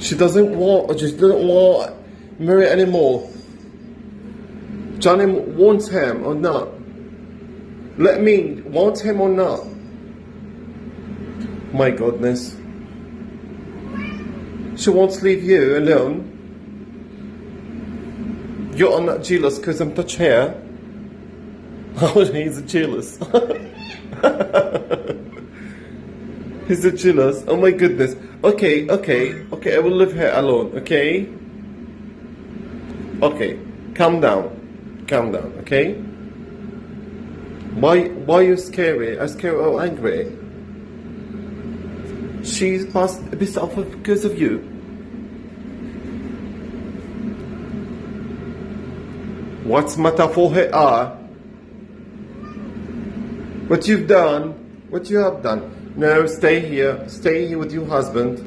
She doesn't want, just doesn't want Mary anymore. Johnny wants him or not. Let me want him or not. My goodness. She wants to leave you alone. You're not jealous because I'm touch her. Oh, he's jealous. He's jealous. Oh my goodness. Okay, I will leave her alone, okay? Okay, calm down, okay? Why you scary? I'm scared or angry? She's pissed off because of you. What's matter for her? What you've done? What you have done? No, stay here with your husband.